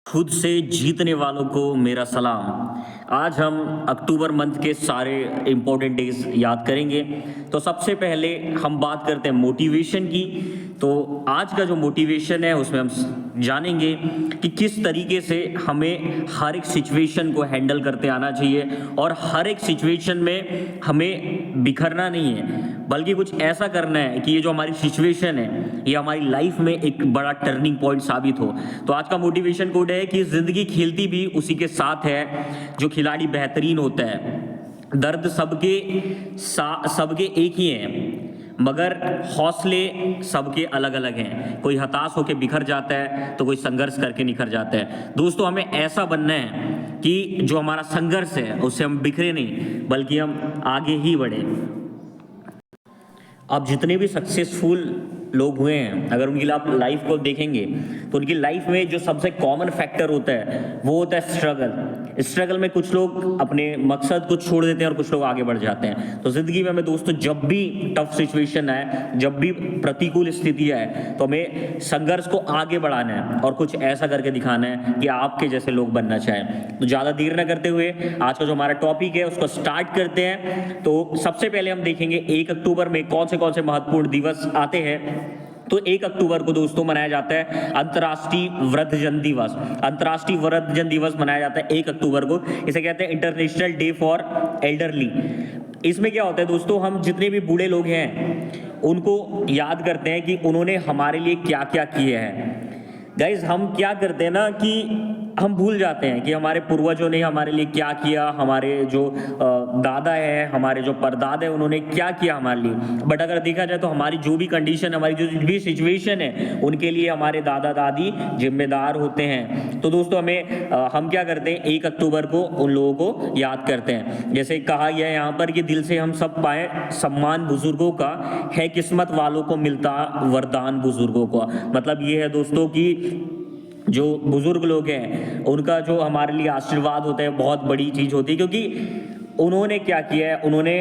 खुद से जीतने वालों को मेरा सलाम। आज हम अक्टूबर मंथ के सारे इम्पोर्टेंट डेज याद करेंगे। तो सबसे पहले हम बात करते हैं मोटिवेशन की। तो आज का जो मोटिवेशन है उसमें हम जानेंगे कि किस तरीके से हमें हर एक सिचुएशन को हैंडल करते आना चाहिए और हर एक सिचुएशन में हमें बिखरना नहीं है, बल्कि कुछ ऐसा करना है कि ये जो हमारी सिचुएशन है ये हमारी लाइफ में एक बड़ा टर्निंग पॉइंट साबित हो। तो आज का मोटिवेशन कोड है कि जिंदगी खेलती भी उसी के साथ है जो खिलाड़ी बेहतरीन होता है। दर्द सबके एक ही हैं, मगर हौसले सबके अलग अलग हैं। कोई हताश होकर बिखर जाता है तो कोई संघर्ष करके निखर जाता है। दोस्तों, हमें ऐसा बनना है कि जो हमारा संघर्ष है उससे हम बिखरे नहीं, बल्कि हम आगे ही बढ़े। आप जितने भी सक्सेसफुल लोग हुए हैं, अगर उनकी आप लाइफ को देखेंगे तो उनकी लाइफ में जो सबसे कॉमन फैक्टर होता है वो होता है स्ट्रगल में कुछ लोग अपने मकसद को छोड़ देते हैं और कुछ लोग आगे बढ़ जाते हैं। तो जिंदगी में हमें दोस्तों जब भी टफ सिचुएशन आए, जब भी प्रतिकूल स्थिति आए, तो हमें संघर्ष को आगे बढ़ाना है और कुछ ऐसा करके दिखाना है कि आपके जैसे लोग बनना चाहें। तो ज़्यादा देर न करते हुए आज का जो हमारा टॉपिक है उसको स्टार्ट करते हैं। तो सबसे पहले हम देखेंगे 1 अक्टूबर में कौन से महत्वपूर्ण दिवस आते हैं। तो 1 अक्टूबर को दोस्तों मनाया जाता है अंतर्राष्ट्रीय वृद्धजन दिवस। अंतर्राष्ट्रीय वृद्धजन दिवस मनाया जाता है 1 अक्टूबर को। इसे कहते हैं इंटरनेशनल डे फॉर एल्डरली। इसमें क्या होता है दोस्तों, हम जितने भी बूढ़े लोग हैं उनको याद करते हैं कि उन्होंने हमारे लिए क्या क्या किए हैं। गाइज, हम क्या करते हैं ना कि हम भूल जाते हैं कि हमारे पूर्वजों ने हमारे लिए क्या किया, हमारे जो दादा है, हमारे जो परदादा है, उन्होंने क्या किया हमारे लिए। बट अगर देखा जाए तो हमारी जो भी कंडीशन, हमारी जो भी सिचुएशन है, उनके लिए हमारे दादा दादी जिम्मेदार होते हैं। तो दोस्तों हम क्या करते हैं, 1 अक्टूबर को उन लोगों को याद करते हैं। जैसे कहा गया है यहाँ पर कि दिल से हम सब पाए सम्मान बुजुर्गों का, है किस्मत वालों को मिलता वरदान बुजुर्गों का। मतलब ये है दोस्तों कि जो बुजुर्ग लोग हैं उनका जो हमारे लिए आशीर्वाद होता है बहुत बड़ी चीज़ होती है, क्योंकि उन्होंने क्या किया है, उन्होंने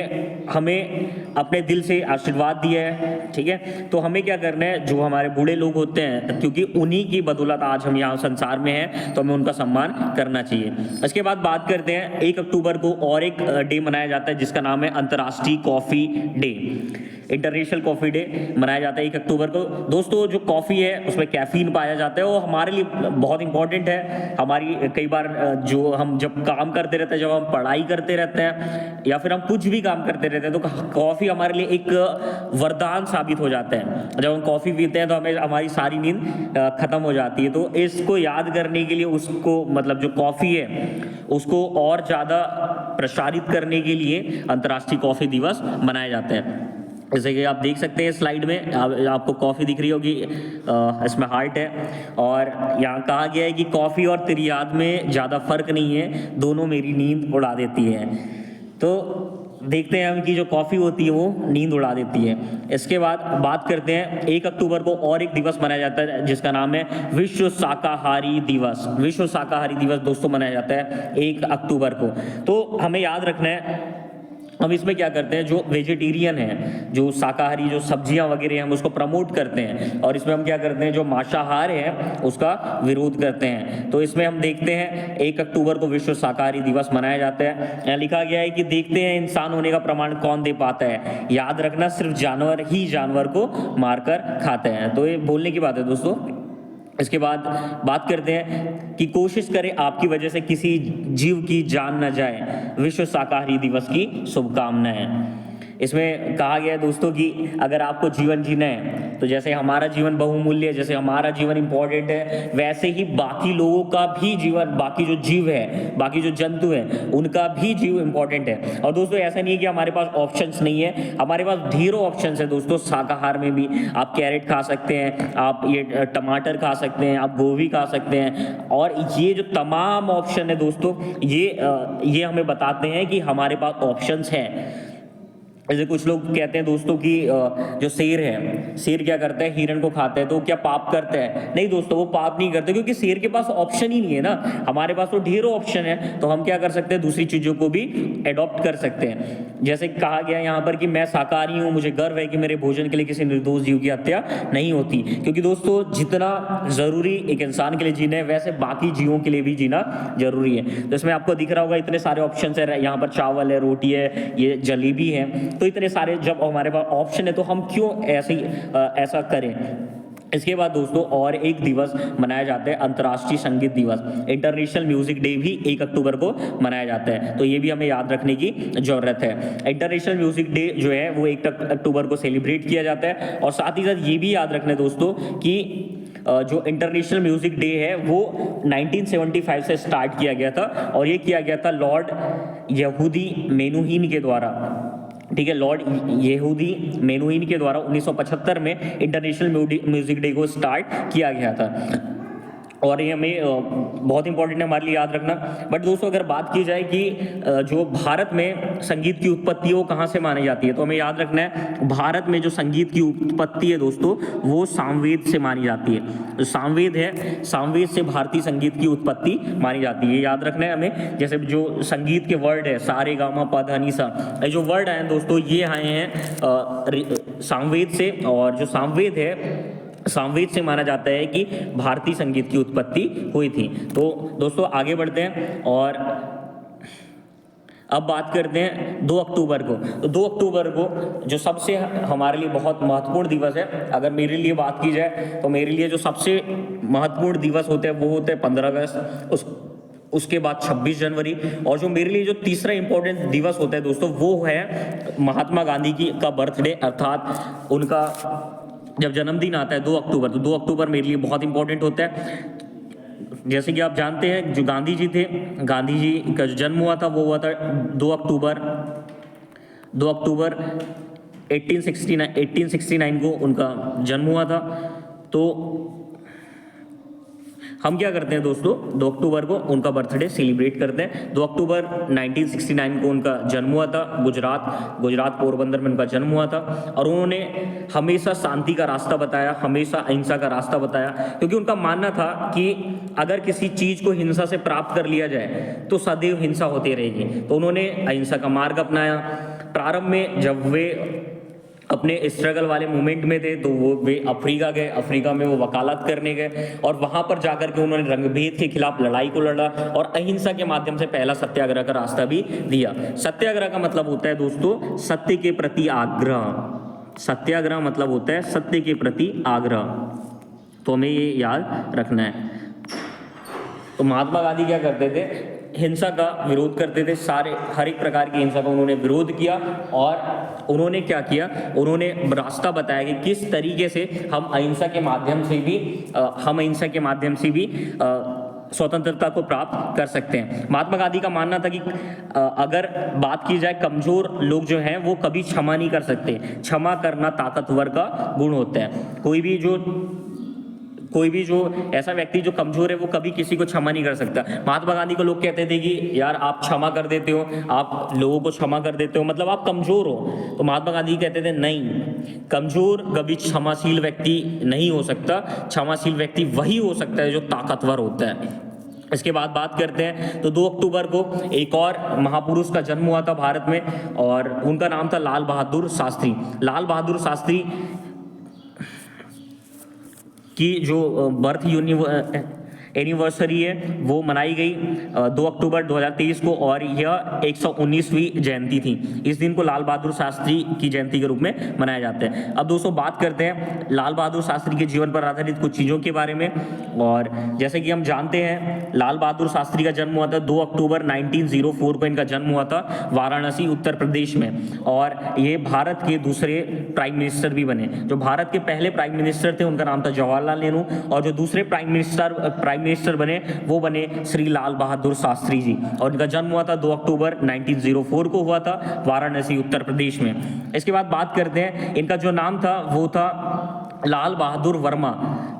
हमें अपने दिल से आशीर्वाद दिया है। ठीक है, तो हमें क्या करना है, जो हमारे बूढ़े लोग होते हैं, क्योंकि उन्हीं की बदौलत आज हम यहाँ संसार में हैं, तो हमें उनका सम्मान करना चाहिए। इसके बाद बात करते हैं 1 अक्टूबर को और एक डे मनाया जाता है जिसका नाम है अंतर्राष्ट्रीय coffee day. International coffee day मनाया जाता है 1 अक्टूबर को। दोस्तों, जो कॉफ़ी है उसमें कैफीन पाया जाता है, वो हमारे लिए बहुत इंपॉर्टेंट है। हमारी कई बार जो हम जब काम करते रहते हैं, जब हम पढ़ाई करते रहते हैं या फिर हम कुछ भी काम करते रहते हैं, तो कॉफ़ी हमारे लिए एक वरदान साबित हो जाता है। जब हम कॉफ़ी पीते हैं तो हमें हमारी सारी नींद खत्म हो जाती है। तो इसको याद करने के लिए उसको, मतलब जो कॉफ़ी है उसको और ज़्यादा प्रसारित करने के लिए अंतर्राष्ट्रीय कॉफ़ी दिवस मनाया जाता है। जैसे कि आप देख सकते हैं स्लाइड में, आपको कॉफ़ी दिख रही होगी, इसमें हार्ट है और यहाँ कहा गया है कि कॉफ़ी और तेरी याद में ज़्यादा फ़र्क नहीं है, दोनों मेरी नींद उड़ा देती हैं। तो देखते हैं हम कि जो कॉफ़ी होती है वो नींद उड़ा देती है। इसके बाद बात करते हैं 1 अक्टूबर को और एक दिवस मनाया जाता है जिसका नाम है विश्व शाकाहारी दिवस। विश्व शाकाहारी दिवस दोस्तों मनाया जाता है 1 अक्टूबर को। तो हमें याद रखना है, हम इसमें क्या करते हैं, जो वेजिटेरियन है, जो शाकाहारी जो सब्जियां वगैरह हैं, हम उसको प्रमोट करते हैं। और इसमें हम क्या करते हैं, जो मांसाहार है उसका विरोध करते हैं। तो इसमें हम देखते हैं 1 अक्टूबर को विश्व शाकाहारी दिवस मनाया जाता है। यहाँ लिखा गया है कि देखते हैं इंसान होने का प्रमाण कौन दे पाता है, याद रखना सिर्फ जानवर ही जानवर को मारकर खाते हैं। तो ये बोलने की बात है दोस्तों। इसके बाद बात करते हैं कि कोशिश करें आपकी वजह से किसी जीव की जान न जाए। विश्व शाकाहारी दिवस की शुभकामनाएं। इसमें कहा गया है दोस्तों कि अगर आपको जीवन जीना है तो जैसे हमारा जीवन बहुमूल्य है, जैसे हमारा जीवन इंपॉर्टेंट है, वैसे ही बाकी लोगों का भी जीवन, बाकी जो जीव है, बाकी जो जंतु हैं, उनका भी जीव इंपॉर्टेंट है। और दोस्तों ऐसा नहीं है कि हमारे पास ऑप्शंस नहीं है, हमारे पास ढेरों ऑप्शंस है दोस्तों। शाकाहार में भी आप कैरेट खा सकते हैं, आप ये टमाटर खा सकते हैं, आप गोभी खा सकते हैं। और ये जो तमाम ऑप्शन है दोस्तों, ये हमें बताते हैं कि हमारे पास ऑप्शंस हैं। जैसे कुछ लोग कहते हैं दोस्तों कि जो शेर है, शेर क्या करता है, हिरण को खाता है, तो क्या पाप करता है? नहीं दोस्तों, वो पाप नहीं करते, क्योंकि शेर के पास ऑप्शन ही नहीं है ना। हमारे पास तो ढेरों ऑप्शन है, तो हम क्या कर सकते हैं, दूसरी चीजों को भी एडॉप्ट कर सकते हैं। जैसे कहा गया यहाँ पर कि मैं शाकाहारी हूँ, मुझे गर्व है कि मेरे भोजन के लिए किसी निर्दोष जीव की हत्या नहीं होती, क्योंकि दोस्तों जितना जरूरी एक इंसान के लिए जीना है, वैसे बाकी जीवों के लिए भी जीना जरूरी है। तो इसमें आपको दिख रहा होगा इतने सारे ऑप्शन है, यहाँ पर चावल है, रोटी है, ये जलेबी है, तो इतने सारे जब हमारे पास ऑप्शन है तो हम क्यों ऐसा करें। इसके बाद दोस्तों और एक दिवस मनाया जाता है, अंतर्राष्ट्रीय संगीत दिवस, इंटरनेशनल म्यूजिक डे भी 1 अक्टूबर को मनाया जाता है, तो ये भी हमें याद रखने की जरूरत है। इंटरनेशनल म्यूजिक डे जो है वो 1 अक्टूबर को सेलिब्रेट किया जाता है। और साथ ही साथ ये भी याद रखना दोस्तों कि जो इंटरनेशनल म्यूजिक डे है वो 1975 से स्टार्ट किया गया था, और ये किया गया था लॉर्ड यहूदी मेनुहीन के द्वारा। ठीक है, लॉर्ड यहूदी मेनुहीन के द्वारा 1975 में इंटरनेशनल म्यूजिक डे को स्टार्ट किया गया था, और ये हमें बहुत इंपॉर्टेंट है हमारे लिए याद रखना। बट दोस्तों अगर बात की जाए कि जो भारत में संगीत की उत्पत्ति वो कहाँ से मानी जाती है, तो हमें याद रखना है भारत में जो संगीत की उत्पत्ति है दोस्तों वो सामवेद से मानी जाती है। जो सामवेद है, सामवेद से भारतीय संगीत की उत्पत्ति मानी जाती है, याद रखना है हमें। जैसे जो संगीत के वर्ड है, सारे गामा पध नि सा, ये जो वर्ड आए हैं दोस्तों ये आए हैं सामवेद से, और जो सामवेद है, सामवेद से माना जाता है कि भारतीय संगीत की उत्पत्ति हुई थी। तो दोस्तों आगे बढ़ते हैं और अब बात करते हैं 2 अक्टूबर को। तो 2 अक्टूबर को जो सबसे हमारे लिए बहुत महत्वपूर्ण दिवस है, अगर मेरे लिए बात की जाए तो मेरे लिए जो सबसे महत्वपूर्ण दिवस होते हैं वो होते हैं 15 अगस्त, उसके बाद 26 जनवरी, और जो मेरे लिए जो तीसरा इंपॉर्टेंट दिवस होता है दोस्तों वो है महात्मा गांधी की का बर्थडे, अर्थात उनका जब जन्मदिन आता है 2 अक्टूबर। तो 2 अक्टूबर मेरे लिए बहुत इंपॉर्टेंट होता है। जैसे कि आप जानते हैं जो गांधी जी थे, गांधी जी का जो जन्म हुआ था वो हुआ था 2 अक्टूबर 1869 को उनका जन्म हुआ था। तो हम क्या करते हैं दोस्तों, 2 अक्टूबर को उनका बर्थडे सेलिब्रेट करते हैं। 2 अक्टूबर 1969 को उनका जन्म हुआ था, गुजरात पोरबंदर में उनका जन्म हुआ था, और उन्होंने हमेशा शांति का रास्ता बताया, हमेशा अहिंसा का रास्ता बताया, क्योंकि उनका मानना था कि अगर किसी चीज़ को हिंसा से प्राप्त कर लिया जाए तो सदैव हिंसा होती रहेगी। तो उन्होंने अहिंसा का मार्ग अपनाया। प्रारंभ में जब वे अपने स्ट्रगल वाले मूवमेंट में थे तो वे अफ्रीका गए, अफ्रीका में वो वकालत करने गए, और वहाँ पर जाकर के उन्होंने रंगभेद के खिलाफ लड़ाई को लड़ा, और अहिंसा के माध्यम से पहला सत्याग्रह का रास्ता भी दिया। सत्याग्रह का मतलब होता है दोस्तों सत्य के प्रति आग्रह। सत्याग्रह मतलब होता है सत्य के प्रति आग्रह, तो हमें ये याद रखना है। तो महात्मा गांधी क्या करते थे, हिंसा का विरोध करते थे, हर एक प्रकार की हिंसा का उन्होंने विरोध किया, और उन्होंने क्या किया, उन्होंने रास्ता बताया कि किस तरीके से हम अहिंसा के माध्यम से भी स्वतंत्रता को प्राप्त कर सकते हैं। महात्मा गांधी का मानना था कि अगर बात की जाए कमजोर लोग जो हैं वो कभी क्षमा नहीं कर सकते, क्षमा करना ताकतवर का गुण होता है। कोई भी जो ऐसा व्यक्ति जो कमजोर है वो कभी किसी को क्षमा नहीं कर सकता। महात्मा गांधी को लोग कहते थे कि यार आप क्षमा कर देते हो, आप लोगों को क्षमा कर देते हो, मतलब आप कमजोर हो। तो महात्मा गांधी कहते थे नहीं, कमजोर कभी क्षमाशील व्यक्ति नहीं हो सकता। क्षमाशील व्यक्ति वही हो सकता है जो ताकतवर होता है। इसके बाद बात करते हैं तो 2 अक्टूबर को एक और महापुरुष का जन्म हुआ था भारत में, और उनका नाम था लाल बहादुर शास्त्री। लाल बहादुर शास्त्री की जो बर्थ एनिवर्सरी है वो मनाई गई 2 अक्टूबर 2023 को, और यह 119वीं जयंती थी। इस दिन को लाल बहादुर शास्त्री की जयंती के रूप में मनाया जाता है। अब दोस्तों बात करते हैं लाल बहादुर शास्त्री के जीवन पर आधारित कुछ चीज़ों के बारे में। और जैसे कि हम जानते हैं लाल बहादुर शास्त्री का जन्म हुआ था 2 अक्टूबर 1904 को इनका जन्म हुआ था वाराणसी उत्तर प्रदेश में, और ये भारत के दूसरे प्राइम मिनिस्टर भी बने। जो भारत के पहले प्राइम मिनिस्टर थे उनका नाम था जवाहरलाल नेहरू, और जो दूसरे प्राइम मिनिस्टर बने वो बने श्री लाल बहादुर शास्त्री जी, और इनका जन्म हुआ था 2 अक्टूबर 1904 को हुआ था वाराणसी उत्तर प्रदेश में। इसके बाद बात करते हैं इनका जो नाम था वो था लाल बहादुर वर्मा।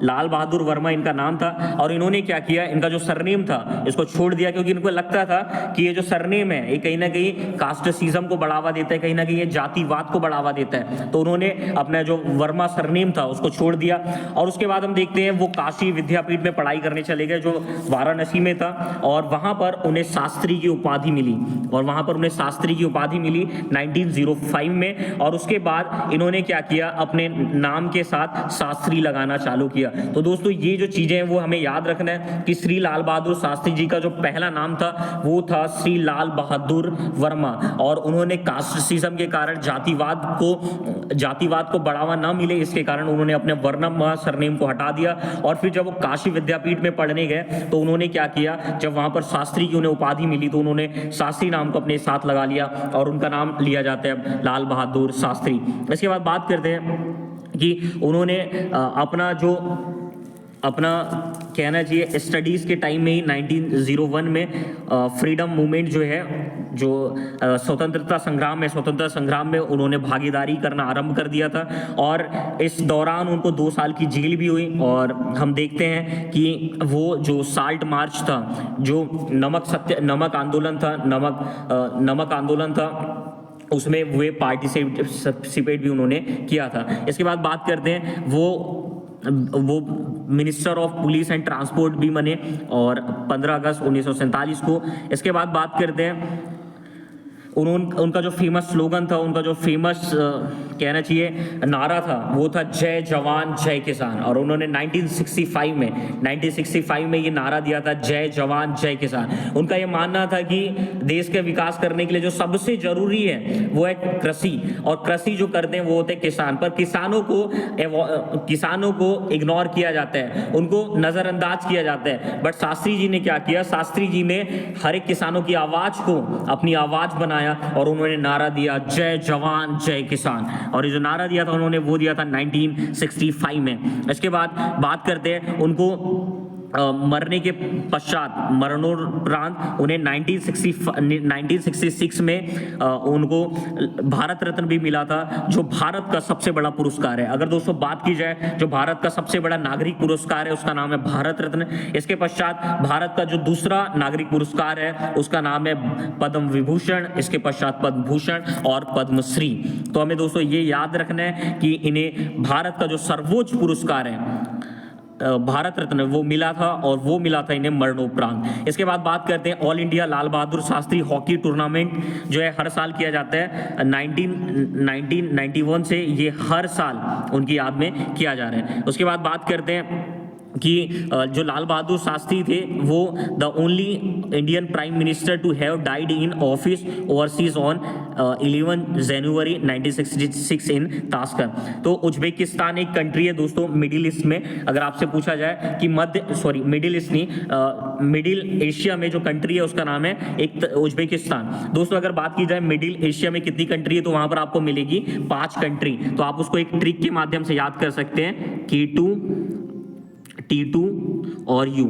लाल बहादुर वर्मा इनका नाम था, और इन्होंने क्या किया, इनका जो सरनेम था इसको छोड़ दिया, क्योंकि इनको लगता था कि ये जो सरनेम है ये कहीं ना कहीं कास्टिज्म को बढ़ावा देता है, कहीं ना कहीं ये जातिवाद को बढ़ावा देता है। तो उन्होंने अपना जो वर्मा सरनेम था उसको छोड़ दिया। और उसके बाद हम देखते हैं वो काशी विद्यापीठ में पढ़ाई करने चले गए, जो वाराणसी में था, और वहां पर उन्हें शास्त्री की उपाधि मिली, और वहां पर उन्हें शास्त्री की उपाधि मिली 1905 में। और उसके बाद इन्होंने क्या किया, अपने नाम के साथ शास्त्री लगाना चालू किया। तो दोस्तों ये जो चीजें हैं वो हमें याद रखना है कि श्री लाल बहादुर शास्त्री जी का जो पहला नाम था वो था श्री लाल बहादुर वर्मा, और उन्होंने कास्टिज्म के कारण जातिवाद को बढ़ावा ना मिले इसके कारण उन्होंने अपने वर्मा सरनेम को हटा दिया। और फिर जब वो काशी विद्यापीठ में पढ़ने गए तो उन्होंने क्या किया, जब वहां पर शास्त्री की उन्हें उपाधि मिली तो उन्होंने शास्त्री नाम को अपने साथ लगा लिया और उनका नाम लिया जाता है अब लाल बहादुर शास्त्री। इसके बाद बात करते हैं कि उन्होंने अपना कहना चाहिए स्टडीज़ के टाइम में ही 1901 में फ्रीडम मूवमेंट जो है, जो स्वतंत्रता संग्राम में उन्होंने भागीदारी करना आरंभ कर दिया था। और इस दौरान उनको 2 साल की जेल भी हुई। और हम देखते हैं कि वो जो साल्ट मार्च था, जो नमक आंदोलन था उसमें वे पार्टिसिपेट भी उन्होंने किया था। इसके बाद बात करते हैं वो minister of police and transport भी बने, और 15 अगस्त 1947 को। इसके बाद बात करते हैं उनका जो फेमस स्लोगन था, उनका जो फेमस कहना चाहिए नारा था वो था जय जवान जय किसान। और उन्होंने 1965 में ये नारा दिया था जय जवान जय किसान। उनका ये मानना था कि देश के विकास करने के लिए जो सबसे जरूरी है वो है कृषि, और कृषि जो करते हैं वो होते हैं किसान। पर किसानों को इग्नोर किया जाता है, उनको नजरअंदाज किया जाता है। बट शास्त्री जी ने क्या किया, शास्त्री जी ने हर एक किसानों की आवाज को अपनी आवाज बनाया और उन्होंने नारा दिया जय जवान जय किसान। और ये जो नारा दिया था उन्होंने वो दिया था 1965 में। इसके बाद बात करते हैं उनको मरने के पश्चात, मरणोपरांत उन्हें 1966 में उनको भारत रत्न भी मिला था, जो भारत का सबसे बड़ा पुरस्कार है। अगर दोस्तों बात की जाए जो भारत का सबसे बड़ा नागरिक पुरस्कार है उसका नाम है भारत रत्न। इसके पश्चात भारत का जो दूसरा नागरिक पुरस्कार है उसका नाम है पद्म विभूषण, इसके पश्चात पद्म भूषण और पद्मश्री। तो हमें दोस्तों ये याद रखना है कि इन्हें भारत का जो सर्वोच्च पुरस्कार है भारत रत्न वो मिला था, और वो मिला था इन्हें मरणोपरांत। इसके बाद बात करते हैं all India Lal Bahadur Shastri hockey tournament जो है हर साल किया जाता है। 1991 से ये हर साल उनकी याद में किया जा रहा है। उसके बाद बात करते हैं कि जो लाल बहादुर शास्त्री थे वो the only Indian prime minister to have died in office overseas on 11 January 1966 in Tashkent. तो उज्बेकिस्तान एक कंट्री है दोस्तों मिडिल ईस्ट में। अगर आपसे पूछा जाए कि मिडिल ईस्ट नहीं, मिडिल एशिया में जो कंट्री है उसका नाम है एक उज्बेकिस्तान। दोस्तों अगर बात की जाए मिडिल एशिया में कितनी कंट्री है तो वहां पर आपको मिलेगी 5 कंट्री। तो आप उसको एक ट्रिक के माध्यम से याद कर सकते हैं, K2 T2 और U,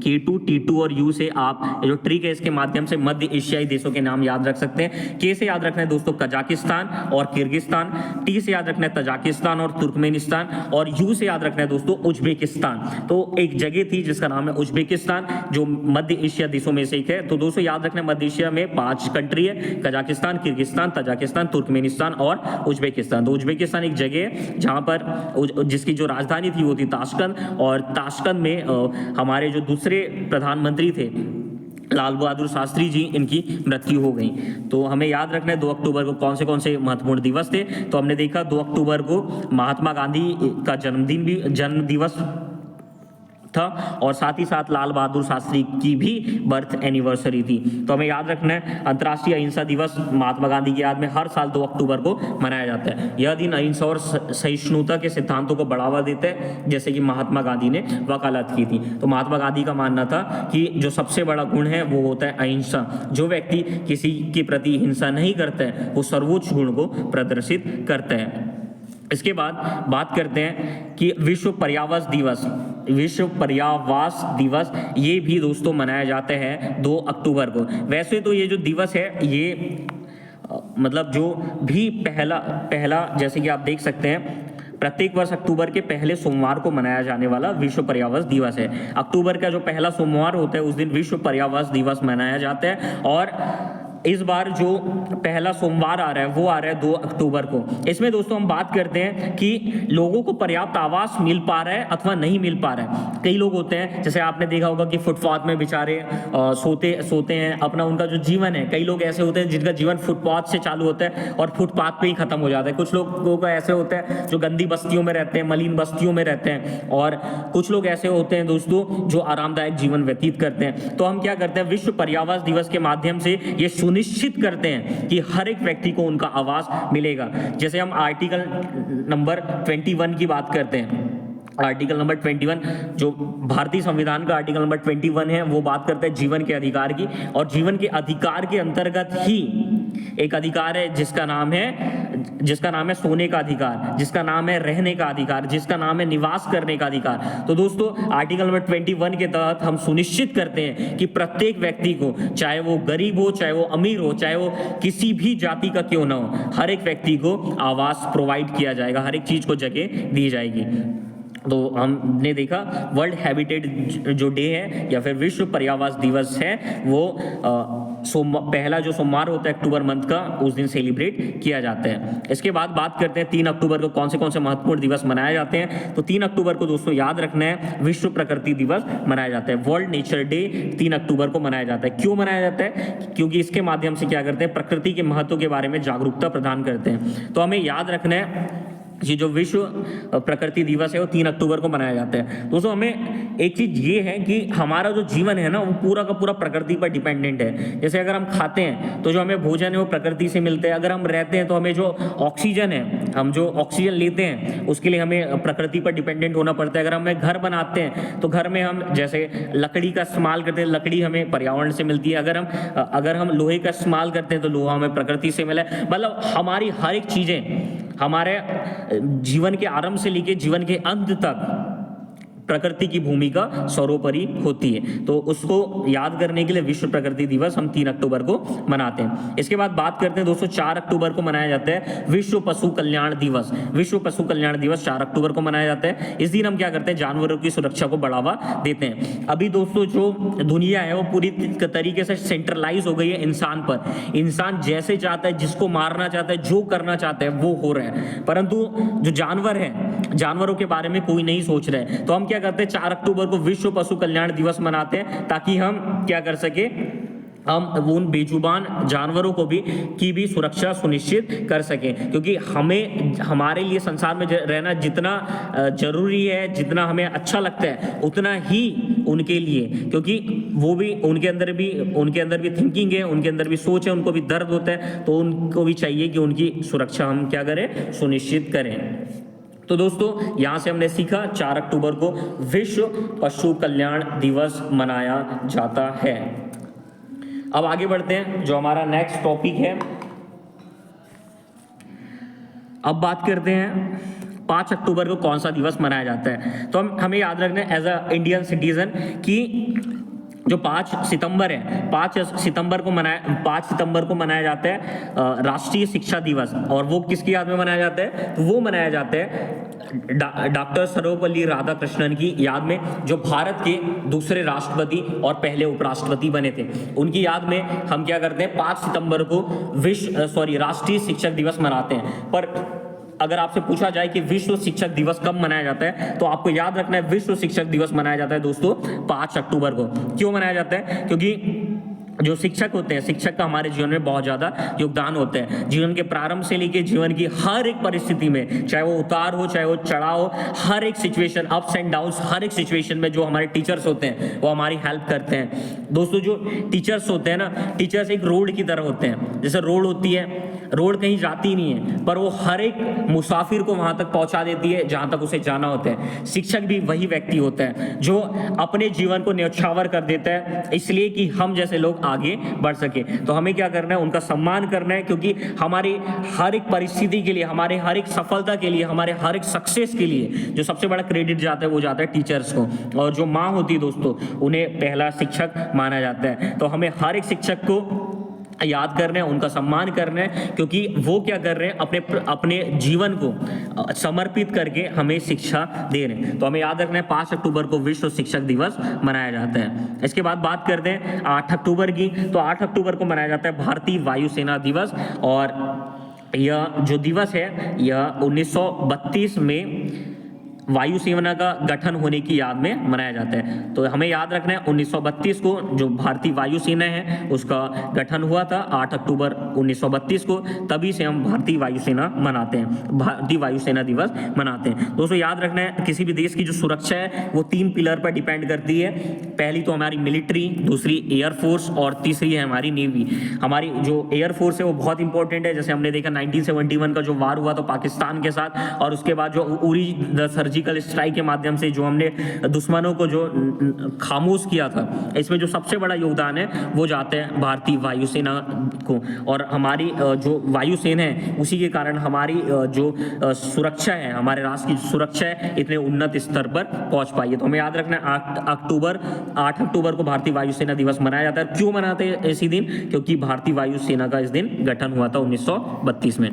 K2 T2 और U से आप जो ट्रिक है इसके माध्यम से मध्य एशियाई देशों के नाम याद रख सकते हैं। K से याद रखना है दोस्तों कजाकिस्तान और किर्गिस्तान, T से याद रखना है तजाकिस्तान और तुर्कमेनिस्तान, और U से याद रखना है दोस्तों उज्बेकिस्तान। तो एक जगह थी जिसका नाम है उज्बेकिस्तान जो मध्य एशिया देशों में से एक है। तो दोस्तों याद रखना है मध्य एशिया में 5 कंट्री है, कजाकिस्तान, किर्गिस्तान, तजाकिस्तान, तुर्कमेनिस्तान और उज्बेकिस्तान। तो उज्बेकिस्तान एक जगह है जहां पर जिसकी जो राजधानी थी वो थी ताशकंद, और ताशकंद में हमारे जो दूसरे प्रधानमंत्री थे लाल बहादुर शास्त्री जी, इनकी मृत्यु हो गई। तो हमें याद रखना है 2 अक्टूबर को कौन से महत्वपूर्ण दिवस थे। तो हमने देखा 2 अक्टूबर को महात्मा गांधी का जन्म दिवस था, और साथ ही साथ लाल बहादुर शास्त्री की भी बर्थ एनिवर्सरी थी। तो हमें याद रखना है अंतर्राष्ट्रीय अहिंसा दिवस महात्मा गांधी की याद में हर साल 2 अक्टूबर को मनाया जाता है। यह दिन अहिंसा और सहिष्णुता के सिद्धांतों को बढ़ावा देता है, जैसे कि महात्मा गांधी ने वकालत की थी। तो महात्मा गांधी का मानना था कि जो सबसे बड़ा गुण है वो होता है अहिंसा। जो व्यक्ति किसी के प्रति हिंसा नहीं करता है वो सर्वोच्च गुण को प्रदर्शित करता है। इसके बाद बात करते हैं कि विश्व पर्यावरण दिवस ये भी दोस्तों मनाया जाता है 2 अक्टूबर को। वैसे तो ये जो दिवस है ये मतलब जो भी पहला जैसे कि आप देख सकते हैं प्रत्येक वर्ष अक्टूबर के पहले सोमवार को मनाया जाने वाला विश्व पर्यावरण दिवस है। अक्टूबर का जो पहला सोमवार होता है उस दिन विश्व पर्यावरण दिवस मनाया जाता है, और इस बार जो पहला सोमवार आ रहा है वो आ रहा है 2 अक्टूबर को। इसमें दोस्तों हम बात करते हैं कि लोगों को पर्याप्त आवास मिल पा रहा है अथवा नहीं मिल पा रहा है। कई लोग होते हैं, जैसे आपने देखा होगा कि फुटपाथ में बेचारे सोते हैं, अपना उनका जो जीवन है, कई लोग ऐसे होते हैं जिनका जीवन फुटपाथ से चालू होता है और फुटपाथ पे ही खत्म हो जाता है। कुछ लोगों का ऐसे होता है जो गंदी बस्तियों में रहते हैं, मलिन बस्तियों में रहते हैं, और कुछ लोग ऐसे होते हैं दोस्तों जो आरामदायक जीवन व्यतीत करते हैं। तो हम क्या करते हैं, विश्व पर्यावरण दिवस के माध्यम से ये सुनिश्चित करते हैं कि हर एक व्यक्ति को उनका आवास मिलेगा। जैसे हम आर्टिकल नंबर 21 की बात करते हैं, आर्टिकल नंबर 21 जो भारतीय संविधान का आर्टिकल नंबर 21 है वो बात करता है जीवन के अधिकार की, और जीवन के अधिकार के अंतर्गत ही एक अधिकार है जिसका नाम है सोने का अधिकार, जिसका नाम है रहने का अधिकार, जिसका नाम है निवास करने का अधिकार। तो दोस्तों आर्टिकल नंबर 21 के तहत हम सुनिश्चित करते हैं कि प्रत्येक व्यक्ति को, चाहे वो गरीब हो, चाहे वो अमीर हो, चाहे वो किसी भी जाति का क्यों ना हो, हर एक व्यक्ति को आवास प्रोवाइड किया जाएगा, हर एक चीज को जगह दी जाएगी। तो हमने देखा वर्ल्ड हैबिटेट जो डे है या फिर विश्व पर्यावरण दिवस है वो पहला जो सोमवार होता है अक्टूबर मंथ का, उस दिन सेलिब्रेट किया जाता है। इसके बाद बात करते हैं 3 अक्टूबर को कौन से महत्वपूर्ण दिवस मनाए जाते हैं। तो 3 अक्टूबर को दोस्तों याद रखना है, विश्व प्रकृति दिवस मनाया जाता है। वर्ल्ड नेचर डे 3 अक्टूबर को मनाया जाता है। क्यों मनाया जाता है? क्योंकि इसके माध्यम से क्या करते हैं, प्रकृति के महत्व के बारे में जागरूकता प्रदान करते हैं। तो हमें याद रखना है ये जो विश्व प्रकृति दिवस है वो 3 अक्टूबर को मनाया जाता है। दोस्तों हमें एक चीज ये है कि हमारा जो जीवन है ना वो पूरा का पूरा प्रकृति पर डिपेंडेंट है। जैसे अगर हम खाते हैं तो जो हमें भोजन है वो प्रकृति से मिलते हैं, अगर हम रहते हैं तो हमें जो ऑक्सीजन है, हम जो ऑक्सीजन लेते हैं उसके लिए हमें प्रकृति पर डिपेंडेंट होना पड़ता है। अगर हमें घर बनाते हैं तो घर में हम जैसे लकड़ी का इस्तेमाल करते हैं, लकड़ी हमें पर्यावरण से मिलती है। अगर हम लोहे का इस्तेमाल करते हैं तो लोहा हमें प्रकृति से मिला है। मतलब हमारी हर एक चीजें हमारे जीवन के आरंभ से लेकर जीवन के अंत तक प्रकृति की भूमिका सर्वोपरि होती है। तो उसको याद करने के लिए विश्व प्रकृति दिवस हम 3 अक्टूबर को मनाते हैं। इसके बाद बात करते हैं दोस्तों 4 अक्टूबर को मनाया जाता है विश्व पशु कल्याण दिवस। विश्व पशु कल्याण दिवस 4 अक्टूबर को मनाया जाता है। इस दिन हम क्या करते हैं, जानवरों की सुरक्षा को बढ़ावा देते हैं। अभी दोस्तों जो दुनिया है वो पूरी तरीके से सेंट्रलाइज हो गई है इंसान पर। इंसान जैसे चाहता है, जिसको मारना चाहता है, जो करना चाहता है वो हो रहा है, परंतु जो जानवर है, जानवरों के बारे में कोई नहीं सोच रहा है। तो हम क्या करते हैं, 4 अक्टूबर को विश्व पशु कल्याण दिवस मनाते हैं ताकि हम क्या कर सके, हम उन बेजुबान जानवरों को भी सुरक्षा सुनिश्चित कर सकें। क्योंकि हमारे लिए संसार में रहना जितना जरूरी है, जितना हमें अच्छा लगता है, उतना ही उनके लिए, क्योंकि वो भी उनके अंदर भी थिंकिंग है, उनके अंदर भी सोच है, उनको भी दर्द होता है, तो उनको भी चाहिए कि उनकी सुरक्षा हम क्या करें, सुनिश्चित करें। तो दोस्तों यहाँ से हमने सीखा 4 अक्टूबर को विश्व पशु कल्याण दिवस मनाया जाता है। अब आगे बढ़ते हैं, जो हमारा नेक्स्ट टॉपिक है, अब बात करते हैं 5 अक्टूबर को कौन सा दिवस मनाया जाता है। तो हमें याद रखना है एज अ इंडियन सिटीजन कि जो 5 सितंबर है, 5 सितंबर को मनाया जाता है राष्ट्रीय शिक्षा दिवस। और वो किसकी याद में मनाया जाता है, तो वो मनाया जाता है डॉक्टर सर्वपल्ली राधाकृष्णन की याद में, जो भारत के दूसरे राष्ट्रपति और पहले उपराष्ट्रपति बने थे। उनकी याद में हम क्या करते हैं, 5 सितंबर को राष्ट्रीय शिक्षक दिवस मनाते हैं। पर अगर आपसे पूछा जाए कि विश्व शिक्षक दिवस कब मनाया जाता है, तो आपको याद रखना है विश्व शिक्षक दिवस मनाया जाता है दोस्तों 5 अक्टूबर को। क्यों मनाया जाता है, क्योंकि जो शिक्षक होते हैं, शिक्षक का हमारे जीवन में बहुत ज़्यादा योगदान होता है। जीवन के प्रारंभ से लेकर जीवन की हर एक परिस्थिति में, चाहे वो उतार हो, चाहे वो चढ़ाव हो, हर एक सिचुएशन, अप्स एंड डाउन्स, हर एक सिचुएशन में जो हमारे टीचर्स होते हैं वो हमारी हेल्प करते हैं। दोस्तों जो टीचर्स होते हैं ना, टीचर्स एक रोड की तरह होते हैं। जैसे रोड होती है, रोड कहीं जाती नहीं है, पर वो हर एक मुसाफिर को वहां तक पहुंचा देती है जहां तक उसे जाना होता है। शिक्षक भी वही व्यक्ति होता है जो अपने जीवन को न्यौछावर कर देता है, इसलिए कि हम जैसे लोग आगे बढ़ सके। तो हमें क्या करना है, उनका सम्मान करना है, क्योंकि हमारी हर एक परिस्थिति के लिए, हमारे हर एक सफलता के लिए, हमारे हर एक सक्सेस के लिए जो सबसे बड़ा क्रेडिट जाता है वो जाता है टीचर्स को। और जो माँ होती है दोस्तों, उन्हें पहला शिक्षक माना जाता है। तो हमें हर एक शिक्षक को याद कर रहे हैं, उनका सम्मान कर रहे हैं, क्योंकि वो क्या कर रहे हैं, अपने अपने जीवन को समर्पित करके हमें शिक्षा दे रहे हैं। तो हमें याद रखना है 5 अक्टूबर को विश्व शिक्षक दिवस मनाया जाता है। इसके बाद बात करते हैं 8 अक्टूबर की। तो 8 अक्टूबर को मनाया जाता है भारतीय वायुसेना दिवस, और यह जो दिवस है यह 1932 में वायुसेना का गठन होने की याद में मनाया जाता है। तो हमें याद रखना है 1932 को जो भारतीय वायुसेना है उसका गठन हुआ था 8 अक्टूबर 1932 को, तभी से हम भारतीय वायुसेना मनाते हैं, भारतीय वायुसेना दिवस मनाते हैं। दोस्तों याद रखना है किसी भी देश की जो सुरक्षा है वो 3 पिलर पर डिपेंड करती है। पहली तो हमारी मिलिट्री, दूसरी एयरफोर्स और तीसरी है हमारी नेवी। हमारी जो एयरफोर्स है वो बहुत इंपॉर्टेंट है। जैसे हमने देखा 1971 का जो वार हुआ था पाकिस्तान के साथ, और उसके बाद जो उरी द सर्जिकल स्ट्राइक के माध्यम से जो हमने दुश्मनों को जो खामोश किया था, इसमें जो सबसे बड़ा योगदान है वो जाता है भारतीय वायुसेना को। और हमारी जो वायुसेना है उसी के कारण हमारी जो सुरक्षा है, हमारे राष्ट्र की सुरक्षा है, इतने उन्नत स्तर पर पहुंच पाई है। तो हमें याद रखना है 8 अक्टूबर को भारतीय वायुसेना दिवस मनाया जाता है। क्यों मनाते हैं इसी दिन? क्योंकि भारतीय वायुसेना का इस दिन गठन हुआ था 1932 में।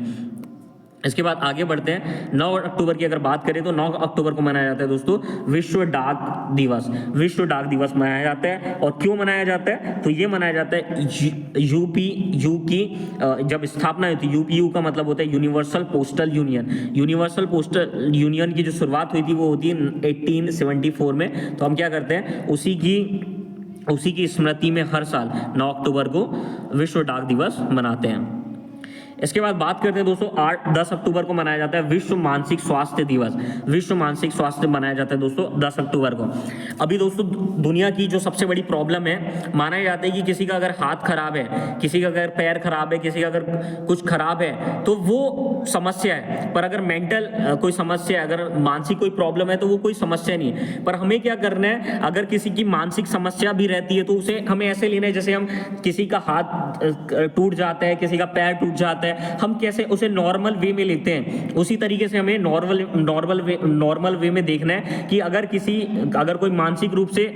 इसके बाद आगे बढ़ते हैं। 9 अक्टूबर की अगर बात करें तो 9 अक्टूबर को मनाया जाता है दोस्तों विश्व डाक दिवस। विश्व डाक दिवस मनाया जाता है। और क्यों मनाया जाता है? तो ये मनाया जाता है यूपीयू की जब स्थापना हुई थी। यूपीयू का मतलब होता है universal postal union. Universal postal union की जो शुरुआत हुई थी वो होती है 1874 में। तो हम क्या करते हैं, उसी की स्मृति में हर साल 9 अक्टूबर को विश्व डाक दिवस मनाते हैं। इसके बाद बात करते हैं दोस्तों 10 अक्टूबर को मनाया जाता है विश्व मानसिक स्वास्थ्य दिवस। विश्व मानसिक स्वास्थ्य मनाया जाता है दोस्तों 10 अक्टूबर को। अभी दोस्तों दुनिया की जो सबसे बड़ी प्रॉब्लम है, माना जाता है कि किसी का अगर हाथ खराब है, किसी का अगर पैर खराब है, किसी का अगर कुछ खराब है तो वो समस्या है। पर अगर मेंटल कोई समस्या है, अगर मानसिक कोई प्रॉब्लम है तो वो कोई समस्या नहीं है। पर हमें क्या करना है, अगर किसी की मानसिक समस्या भी रहती है तो उसे हमें ऐसे लेना है जैसे हम किसी का हाथ टूट जाता है, किसी का पैर टूट जाता है, हम कैसे उसे नॉर्मल वे में लेते हैं, उसी तरीके से हमें नॉर्मल वे में देखना है कि अगर कोई मानसिक रूप से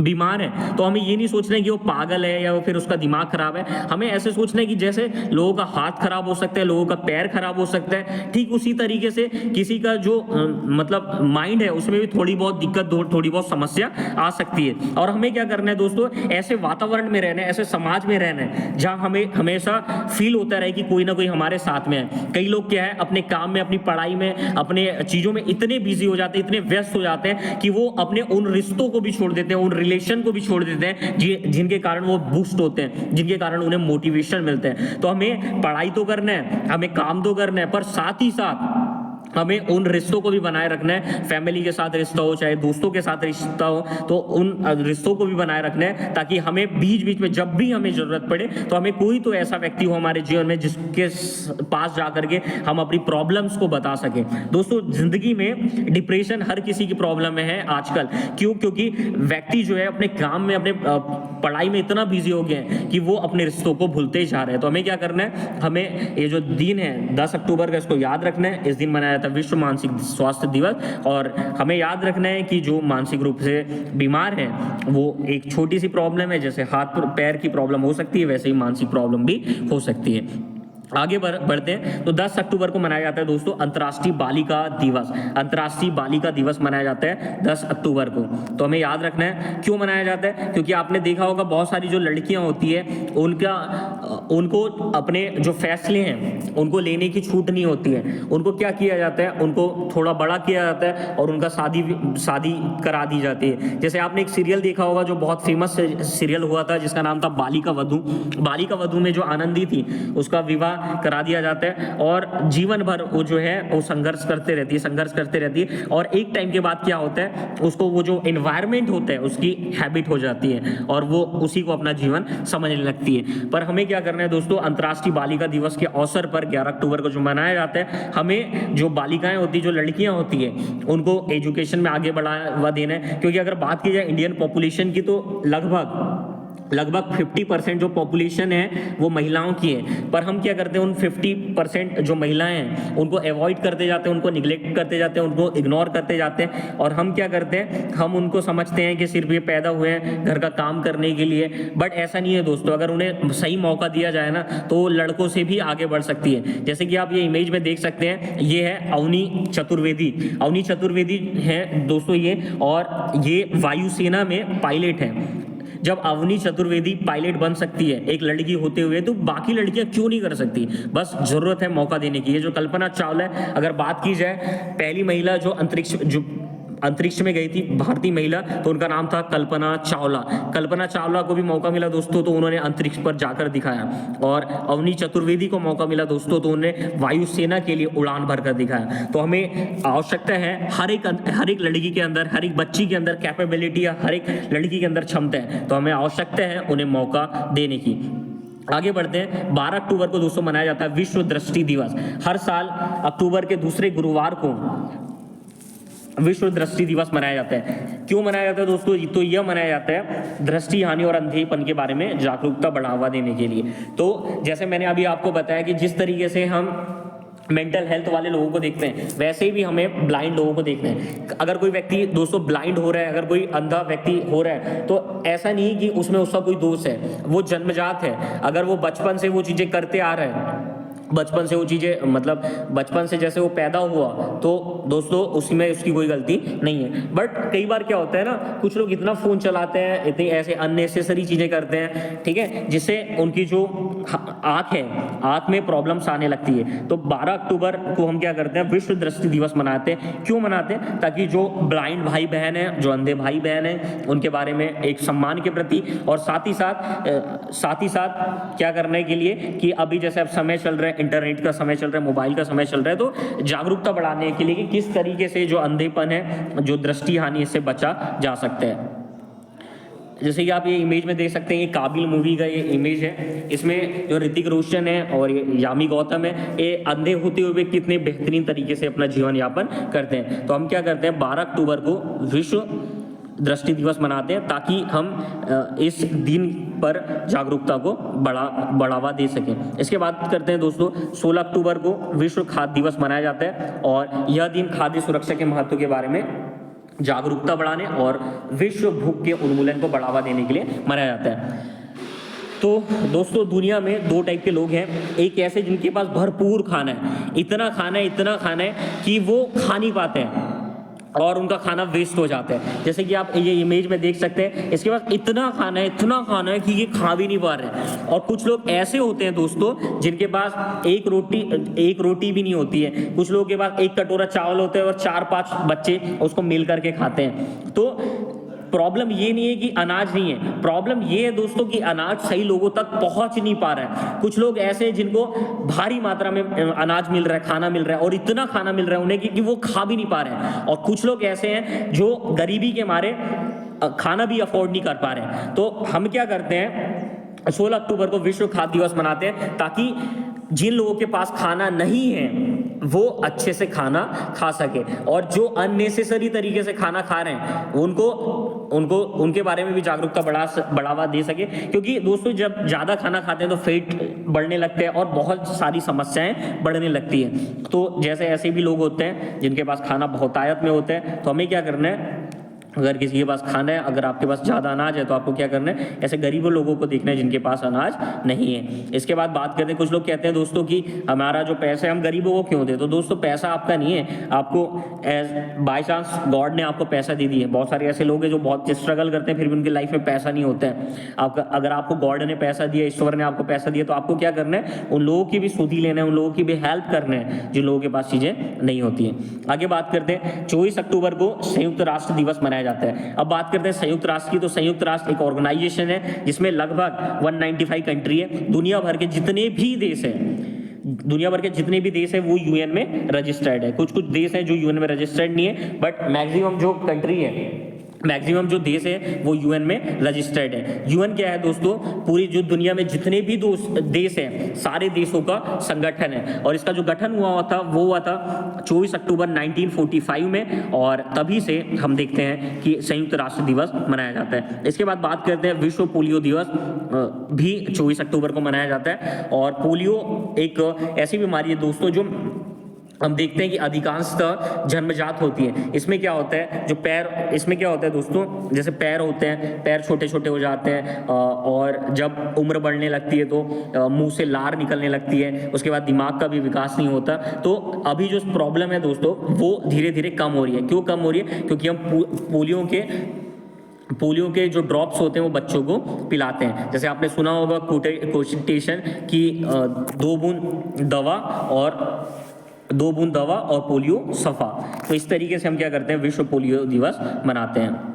बीमार है तो हमें ये नहीं सोचना है कि वो पागल है या फिर उसका दिमाग खराब है। हमें ऐसे सोचना है कि जैसे लोगों का हाथ खराब हो सकता है, लोगों का पैर खराब हो सकता है, ठीक उसी तरीके से किसी का जो मतलब माइंड है उसमें भी थोड़ी बहुत दिक्कत, थोड़ी बहुत समस्या आ सकती है। और हमें क्या करना है दोस्तों, ऐसे वातावरण में रहना है, ऐसे समाज में रहना है जहाँ हमें हमेशा फील होता रहे कि कोई ना कोई हमारे साथ में है। कई लोग क्या है अपने काम में, अपनी पढ़ाई में, अपने चीजों में इतने बिजी हो जाते हैं, इतने व्यस्त हो जाते हैं कि वो अपने उन रिश्तों को भी छोड़ देते हैं, उन रिलेशन को भी छोड़ देते हैं जिनके कारण वो बूस्ट होते हैं, जिनके कारण उन्हें मोटिवेशन मिलते हैं। तो हमें पढ़ाई तो करना है, हमें काम तो करना है, पर साथ ही साथ हमें उन रिश्तों को भी बनाए रखना है। फैमिली के साथ रिश्ता हो, चाहे दोस्तों के साथ रिश्ता हो, तो उन रिश्तों को भी बनाए रखना है ताकि हमें बीच बीच में जब भी हमें जरूरत पड़े तो हमें कोई तो ऐसा व्यक्ति हो हमारे जीवन में जिसके पास जा करके हम अपनी प्रॉब्लम्स को बता सकें। दोस्तों जिंदगी में डिप्रेशन हर किसी की प्रॉब्लम है आजकल। क्योंकि व्यक्ति जो है अपने काम में, अपने पढ़ाई में इतना बिजी हो गए हैं कि वो अपने रिश्तों को भूलते जा रहे हैं। तो हमें क्या करना है, हमें ये जो दिन है 10 अक्टूबर का, इसको याद रखना है। इस दिन मनाया विश्व मानसिक स्वास्थ्य दिवस। और हमें याद रखना है कि जो मानसिक रूप से बीमार है वो एक छोटी सी प्रॉब्लम है, जैसे हाथ पैर की प्रॉब्लम हो सकती है वैसे ही मानसिक प्रॉब्लम भी हो सकती है। आगे बढ़ते हैं तो 10 अक्टूबर को मनाया जाता है दोस्तों अंतर्राष्ट्रीय बालिका दिवस। अंतर्राष्ट्रीय बालिका दिवस मनाया जाता है 10 अक्टूबर को। तो हमें याद रखना है क्यों मनाया जाता है, क्योंकि आपने देखा होगा बहुत सारी जो लड़कियां होती है उनको अपने जो फैसले हैं उनको लेने की छूट नहीं होती है। उनको क्या किया जाता है, उनको थोड़ा बड़ा किया जाता है और उनका शादी करा दी जाती है। जैसे आपने एक सीरियल देखा होगा जो बहुत फेमस सीरियल हुआ था जिसका नाम था बालिका वधू। बालिका वधू में जो आनंदी थी उसका विवाह करा दिया जाता है और जीवन भर वो जो है वो संघर्ष करते रहती है और एक टाइम के बाद क्या होता है, उसको वो जो एनवायरनमेंट होता है उसकी हैबिट हो जाती है और वो उसी को अपना जीवन समझने लगती है। पर हमें क्या करना है दोस्तों, अंतर्राष्ट्रीय बालिका दिवस के अवसर पर 11 अक्टूबर को जो मनाया जाता है, हमें जो बालिकाएं होती है, जो लड़कियां होती है, उनको एजुकेशन में आगे बढ़ावा देना है। क्योंकि अगर बात की जाए इंडियन पॉपुलेशन की तो लगभग लगभग 50% जो पॉपुलेशन है वो महिलाओं की है, पर हम क्या करते हैं उन 50% जो महिलाएं हैं उनको अवॉइड करते जाते हैं, उनको निगलेक्ट करते जाते हैं, उनको इग्नोर करते जाते हैं। और हम क्या करते हैं, हम उनको समझते हैं कि सिर्फ ये पैदा हुए हैं घर का काम करने के लिए, बट ऐसा नहीं है दोस्तों। अगर उन्हें सही मौका दिया जाए ना तो लड़कों से भी आगे बढ़ सकती है। जैसे कि आप ये इमेज में देख सकते हैं, ये है अवनी चतुर्वेदी। अवनी चतुर्वेदी है दोस्तों ये, और ये वायुसेना में पायलट है। जब अवनी चतुर्वेदी पायलट बन सकती है एक लड़की होते हुए, तो बाकी लड़कियां क्यों नहीं कर सकती? बस जरूरत है मौका देने की। ये जो कल्पना चावला है, अगर बात की जाए पहली महिला जो अंतरिक्ष में गई थी भारतीय महिला, तो उनका नाम था कल्पना चावला। कल्पना चावला को भी मौका मिला दोस्तों तो उन्होंने अंतरिक्ष पर जाकर दिखाया, और अवनी चतुर्वेदी को मौका मिला दोस्तों तो उन्होंने वायुसेना के लिए उड़ान भरकर दिखाया। तो हमें आवश्यकता है हर एक लड़की के अंदर, हर एक बच्ची के अंदर कैपेबिलिटी है, हर एक लड़की के अंदर क्षमता है, तो हमें आवश्यकता है उन्हें मौका देने की। आगे बढ़ते हैं। 12 अक्टूबर को दोस्तों मनाया जाता है विश्व दृष्टि दिवस। हर साल अक्टूबर के दूसरे गुरुवार को विश्व दृष्टि दिवस मनाया जाता है। क्यों मनाया जाता है दोस्तों? तो यह मनाया जाता है दृष्टि हानि और अंधेपन के बारे में जागरूकता बढ़ावा देने के लिए। तो जैसे मैंने अभी आपको बताया कि जिस तरीके से हम मेंटल हेल्थ वाले लोगों को देखते हैं, वैसे ही भी हमें ब्लाइंड लोगों को देखते हैं। अगर कोई व्यक्ति दोस्तों ब्लाइंड हो रहा है, अगर कोई अंधा व्यक्ति हो रहा है, तो ऐसा नहीं कि उसमें उसका कोई दोष है, वो जन्मजात है। अगर वो बचपन से वो चीज़ें करते आ रहे हैं, बचपन से वो चीज़ें, मतलब बचपन से जैसे वो पैदा हुआ, तो दोस्तों उसमें उसकी कोई गलती नहीं है। बट कई बार क्या होता है ना, कुछ लोग इतना फ़ोन चलाते हैं, इतनी ऐसे अननेसेसरी चीज़ें करते हैं, ठीक है, जिससे उनकी जो आँख है, आँख में प्रॉब्लम्स आने लगती है। तो 12 अक्टूबर को हम क्या करते हैं, विश्व दृष्टि दिवस मनाते हैं। क्यों मनाते हैं? ताकि जो ब्लाइंड भाई बहन हैं, जो अंधे भाई बहन हैं, उनके बारे में एक सम्मान के प्रति, और साथ ही साथ क्या करने के लिए कि अभी जैसे अब समय चल रहा है, इंटरनेट का समय चल रहा है, मोबाइल का समय चल रहा है, तो जागरूकता बढ़ाने के लिए कि किस तरीके से जो अंधेपन है, जो दृष्टि हानि, इससे बचा जा सकता है। जैसे कि आप ये इमेज में देख सकते हैं, ये काबिल मूवी का ये इमेज है। इसमें जो ऋतिक रोशन है और ये यामी गौतम है, ये अंधे होते हुए कितने बेहतरीन तरीके से अपना जीवन यापन करते हैं। तो हम क्या करते हैं, 12 अक्टूबर को विश्व दृष्टि दिवस मनाते हैं ताकि हम इस दिन पर जागरूकता को बढ़ावा दे सकें। इसके बाद करते हैं दोस्तों, 16 अक्टूबर को विश्व खाद्य दिवस मनाया जाता है, और यह दिन खाद्य सुरक्षा के महत्व के बारे में जागरूकता बढ़ाने और विश्व भूख के उन्मूलन को बढ़ावा देने के लिए मनाया जाता है। तो दोस्तों दुनिया में 2 टाइप के लोग हैं। एक ऐसे जिनके पास भरपूर खाना है, इतना खाना है कि वो खा नहीं पाते हैं और उनका खाना वेस्ट हो जाता है। जैसे कि आप ये इमेज में देख सकते हैं, इसके पास इतना खाना है कि ये खा भी नहीं पा रहे हैं। और कुछ लोग ऐसे होते हैं दोस्तों जिनके पास एक रोटी भी नहीं होती है। कुछ लोगों के पास एक कटोरा चावल होता है और 4-5 बच्चे उसको मिल करके खाते हैं। तो प्रॉब्लम ये नहीं है कि अनाज नहीं है, प्रॉब्लम ये है दोस्तों कि अनाज सही लोगों तक पहुंच नहीं पा रहा है। कुछ लोग ऐसे हैं जिनको भारी मात्रा में अनाज मिल रहा है, खाना मिल रहा है, और इतना खाना मिल रहा है उन्हें कि वो खा भी नहीं पा रहे हैं। और कुछ लोग ऐसे हैं जो गरीबी के मारे खाना भी अफोर्ड नहीं कर पा रहे हैं। तो हम क्या करते हैं, 16 अक्टूबर को विश्व खाद्य दिवस मनाते हैं ताकि जिन लोगों के पास खाना नहीं है वो अच्छे से खाना खा सके, और जो अननेसेसरी तरीके से खाना खा रहे हैं उनको उनके बारे में भी जागरूकता बढ़ावा दे सके। क्योंकि दोस्तों जब ज़्यादा खाना खाते हैं तो पेट बढ़ने लगते हैं और बहुत सारी समस्याएं बढ़ने लगती हैं। तो जैसे ऐसे भी लोग होते हैं जिनके पास खाना बहुतायत में होता है, तो हमें क्या करना है, अगर किसी के पास खाना है, अगर आपके पास ज़्यादा अनाज है तो आपको क्या करना है, ऐसे गरीबों लोगों को देखना है जिनके पास अनाज नहीं है। इसके बाद बात करते हैं, कुछ लोग कहते हैं दोस्तों कि हमारा जो पैसा है हम गरीबों को क्यों दें। तो दोस्तों पैसा आपका नहीं है, आपको बाय चांस गॉड ने आपको पैसा दे दी है। बहुत सारे ऐसे लोग हैं जो बहुत स्ट्रगल करते हैं फिर भी उनकी लाइफ में पैसा नहीं होता है। आपका अगर आपको गॉड ने पैसा दिया, ईश्वर ने आपको पैसा दिया, तो आपको क्या करना है, उन लोगों की भी सुधि लेना है, उन लोगों की भी हेल्प करना है जिन लोगों के पास चीज़ें नहीं होती हैं। आगे बात करते हैं, 24 अक्टूबर को संयुक्त राष्ट्र दिवस मनाया जाता है। अब बात करते हैं संयुक्त राष्ट्र की। तो संयुक्त राष्ट्र एक ऑर्गेनाइजेशन है जिसमें लगभग 195 कंट्री है। दुनिया भर के जितने भी देश है वो यूएन में रजिस्टर्ड है। कुछ देश हैं जो यूएन में रजिस्टर्ड नहीं है, बट मैक्सिमम जो कंट्री है मैक्सिमम जो देश है वो यूएन में रजिस्टर्ड है। यूएन क्या है दोस्तों, पूरी जो दुनिया में जितने भी देश हैं सारे देशों का संगठन है, और इसका जो गठन हुआ था वो हुआ था 24 अक्टूबर 1945 में, और तभी से हम देखते हैं कि संयुक्त राष्ट्र दिवस मनाया जाता है। इसके बाद बात करते हैं विश्व पोलियो दिवस भी 24 अक्टूबर को मनाया जाता है। और पोलियो एक ऐसी बीमारी है दोस्तों जो हम देखते हैं कि अधिकांशतः जन्मजात होती है। इसमें क्या होता है, जो पैर, इसमें क्या होता है दोस्तों, जैसे पैर होते हैं, पैर छोटे छोटे हो जाते हैं, और जब उम्र बढ़ने लगती है तो मुंह से लार निकलने लगती है, उसके बाद दिमाग का भी विकास नहीं होता। तो अभी जो प्रॉब्लम है दोस्तों वो धीरे धीरे कम हो रही है। क्यों कम हो रही है? क्योंकि हम पोलियो के जो ड्रॉप्स होते हैं वो बच्चों को पिलाते हैं। जैसे आपने सुना होगा कोटेशन कि 2 बूंद दवा और पोलियो सफा। तो इस तरीके से हम क्या करते हैं, विश्व पोलियो दिवस मनाते हैं।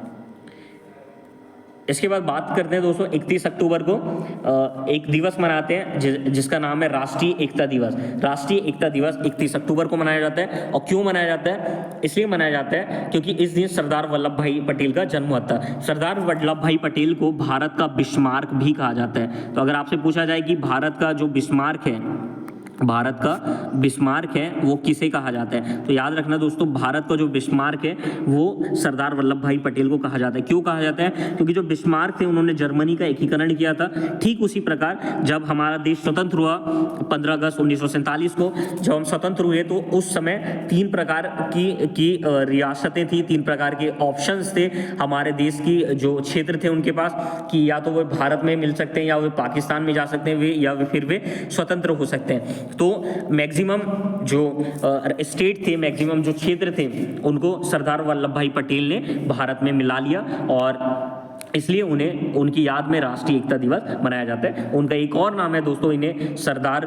इसके बाद बात करते हैं दोस्तों 31 अक्टूबर को एक दिवस मनाते हैं जिसका नाम है राष्ट्रीय एकता दिवस। राष्ट्रीय एकता दिवस 31 अक्टूबर को मनाया जाता है। और क्यों मनाया जाता है? इसलिए मनाया जाता है क्योंकि इस दिन सरदार वल्लभ भाई पटेल का जन्म हुआ था। सरदार वल्लभ भाई पटेल को भारत का बिस्मार्क भी कहा जाता है। तो अगर आपसे पूछा जाए कि भारत का जो बिस्मार्क है वो किसे कहा जाता है, तो याद रखना दोस्तों, भारत का जो बिस्मार्क है वो सरदार वल्लभ भाई पटेल को कहा जाता है। क्यों कहा जाता है? क्योंकि जो बिस्मार्क थे उन्होंने जर्मनी का एकीकरण किया था। ठीक उसी प्रकार जब हमारा देश स्वतंत्र हुआ 15 अगस्त 1947 को, जब हम स्वतंत्र हुए तो उस समय 3 प्रकार की रियासतें थी, 3 प्रकार के ऑप्शंस थे हमारे देश की जो क्षेत्र थे उनके पास, कि या तो वो भारत में मिल सकते हैं, या वे पाकिस्तान में जा सकते हैं, या फिर वे स्वतंत्र हो सकते हैं। तो मैक्सिमम जो स्टेट थे, मैक्सिमम जो क्षेत्र थे, उनको सरदार वल्लभ भाई पटेल ने भारत में मिला लिया, और इसलिए उन्हें उनकी याद में राष्ट्रीय एकता दिवस मनाया जाता है। उनका एक और नाम है दोस्तों, इन्हें सरदार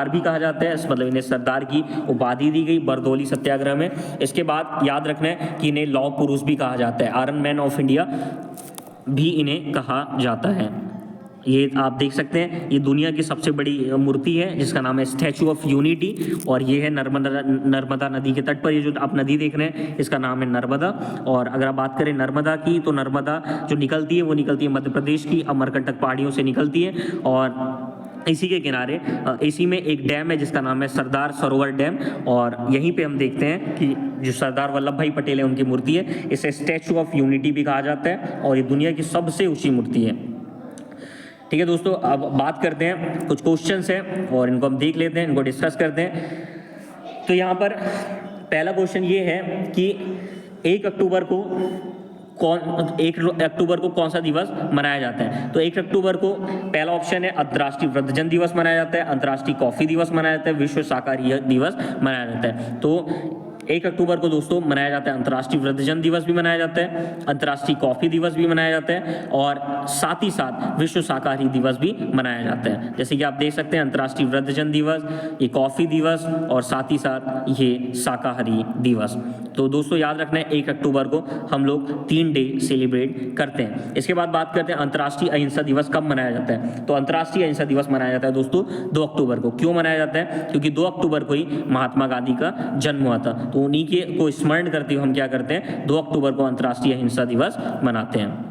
भी कहा जाता है, मतलब इन्हें सरदार की उपाधि दी गई बरदौली सत्याग्रह में। इसके बाद याद रखना है कि इन्हें लौह पुरुष भी कहा जाता है, आयरन मैन ऑफ इंडिया भी इन्हें कहा जाता है। ये आप देख सकते हैं, ये दुनिया की सबसे बड़ी मूर्ति है जिसका नाम है स्टैचू ऑफ यूनिटी, और ये है नर्मदा नदी के तट पर। ये जो आप नदी देख रहे हैं इसका नाम है नर्मदा। और अगर आप बात करें नर्मदा की, तो नर्मदा जो निकलती है वो निकलती है मध्य प्रदेश की अमरकंटक पहाड़ियों से निकलती है, और इसी के किनारे इसी में एक डैम है जिसका नाम है सरदार सरोवर डैम, और यहीं पे हम देखते हैं कि जो सरदार वल्लभ भाई पटेल है उनकी मूर्ति है। इसे स्टैचू ऑफ यूनिटी भी कहा जाता है, और ये दुनिया की सबसे ऊंची मूर्ति है। ठीक है दोस्तों, अब बात करते हैं, कुछ क्वेश्चंस हैं और इनको हम देख लेते हैं, इनको डिस्कस करते हैं। तो यहाँ पर पहला क्वेश्चन ये है कि 1 अक्टूबर को कौन सा दिवस मनाया जाता है? तो 1 अक्टूबर को पहला ऑप्शन है अंतर्राष्ट्रीय वृद्धजन दिवस मनाया जाता है, अंतर्राष्ट्रीय कॉफी दिवस मनाया जाता है, विश्व शाकाहारी दिवस मनाया जाता है। तो 1 अक्टूबर को दोस्तों मनाया जाता है अंतर्राष्ट्रीय वृद्धजन दिवस भी मनाया जाता है, अंतर्राष्ट्रीय कॉफी दिवस भी मनाया जाता है, और साथ ही साथ विश्व शाकाहारी दिवस भी मनाया जाता है। जैसे कि आप देख सकते हैं अंतर्राष्ट्रीय वृद्धजन दिवस, ये कॉफी दिवस, और साथ ही साथ ये शाकाहारी दिवस। तो दोस्तों याद रखना है 1 अक्टूबर को हम लोग 3 डे सेलिब्रेट करते हैं। इसके बाद बात करते हैं अंतर्राष्ट्रीय अहिंसा दिवस कब मनाया जाता है? तो अंतर्राष्ट्रीय अहिंसा दिवस मनाया जाता है दोस्तों 2 अक्टूबर को। क्यों मनाया जाता है? क्योंकि 2 अक्टूबर को ही महात्मा गांधी का जन्म हुआ था। तो उन्हीं के को स्मरण करते हुए हम क्या करते हैं, 2 अक्टूबर को अंतर्राष्ट्रीय अहिंसा दिवस मनाते हैं।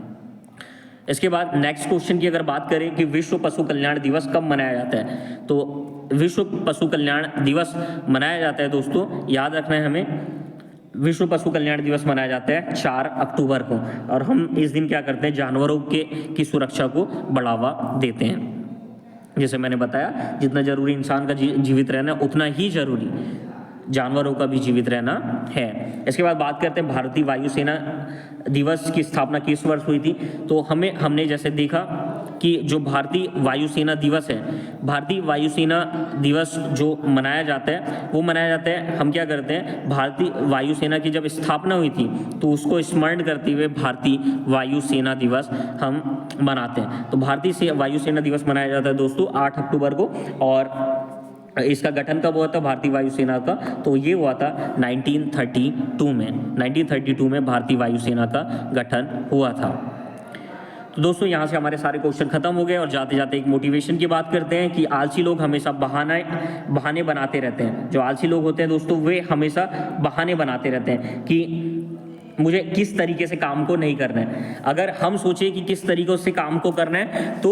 इसके बाद नेक्स्ट क्वेश्चन की अगर बात करें कि विश्व पशु कल्याण दिवस कब मनाया जाता है, तो विश्व पशु कल्याण दिवस मनाया जाता है दोस्तों, याद रखना है हमें, विश्व पशु कल्याण दिवस मनाया जाता है 4 अक्टूबर को, और हम इस दिन क्या करते हैं, जानवरों की सुरक्षा को बढ़ावा देते हैं। जैसे मैंने बताया, जितना जरूरी इंसान का जीवित रहना उतना ही जरूरी जानवरों का भी जीवित रहना है। इसके बाद बात करते हैं भारतीय वायुसेना दिवस की स्थापना किस वर्ष हुई थी? तो हमने जैसे देखा कि जो भारतीय वायुसेना दिवस है, भारतीय वायुसेना दिवस जो मनाया जाता है वो मनाया जाता है, हम क्या करते हैं, भारतीय वायुसेना की जब स्थापना हुई थी तो उसको स्मरण करते हुए भारतीय वायुसेना दिवस हम मनाते हैं। तो भारतीय वायुसेना दिवस मनाया जाता है दोस्तों 8 अक्टूबर को, और इसका गठन कब हुआ था भारतीय वायुसेना का? तो ये हुआ था 1932 में। 1932 में भारतीय वायुसेना का गठन हुआ था। तो दोस्तों यहाँ से हमारे सारे क्वेश्चन खत्म हो गए, और जाते जाते एक मोटिवेशन की बात करते हैं कि आलसी लोग हमेशा बहाने बनाते रहते हैं। जो आलसी लोग होते हैं दोस्तों वे हमेशा बहाने बनाते रहते हैं कि मुझे किस तरीके से काम को नहीं करना है। अगर हम सोचे कि किस तरीके से काम को करना है तो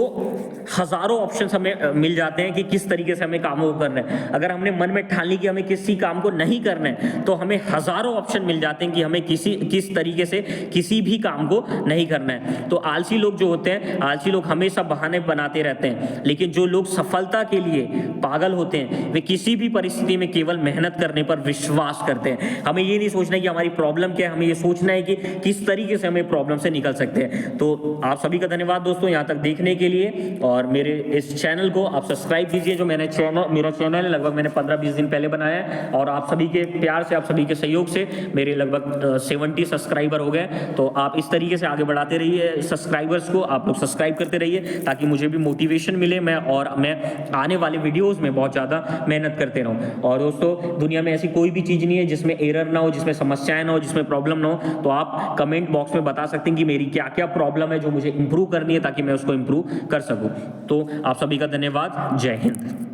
हजारों ऑप्शंस हमें मिल जाते हैं कि किस तरीके से हमें कामों को करना है। अगर हमने मन में ठान ली कि हमें किसी काम को नहीं करना है तो हमें हजारों ऑप्शन मिल जाते हैं कि हमें किस तरीके से किसी भी काम को नहीं करना है। तो आलसी लोग जो होते हैं, आलसी लोग हमेशा बहाने बनाते रहते हैं, लेकिन जो लोग सफलता के लिए पागल होते हैं वे किसी भी परिस्थिति में केवल मेहनत करने पर विश्वास करते हैं। हमें ये नहीं सोचना है कि हमारी प्रॉब्लम क्या है, हमें ये सोचना है कि किस तरीके से हमें प्रॉब्लम से निकल सकते हैं। तो आप सभी का धन्यवाद दोस्तों यहाँ तक देखने के लिए, और मेरे इस चैनल को आप सब्सक्राइब कीजिए। जो मेरा चैनल है लगभग मैंने 15-20 दिन पहले बनाया है, और आप सभी के प्यार से, आप सभी के सहयोग से मेरे लगभग 70 सब्सक्राइबर हो गए। तो आप इस तरीके से आगे बढ़ाते रहिए, सब्सक्राइबर्स को आप लोग सब्सक्राइब करते रहिए ताकि मुझे भी मोटिवेशन मिले, मैं आने वाले वीडियोस में बहुत ज़्यादा मेहनत करते रहूं। और दोस्तों दुनिया में ऐसी कोई भी चीज़ नहीं है जिसमें एरर ना हो, जिसमें समस्याएं ना हो, जिसमें प्रॉब्लम ना हो। तो आप कमेंट बॉक्स में बता सकते हैं कि मेरी क्या क्या प्रॉब्लम है जो मुझे इंप्रूव करनी है ताकि मैं उसको इंप्रूव कर सकूं। तो आप सभी का धन्यवाद। जय हिंद।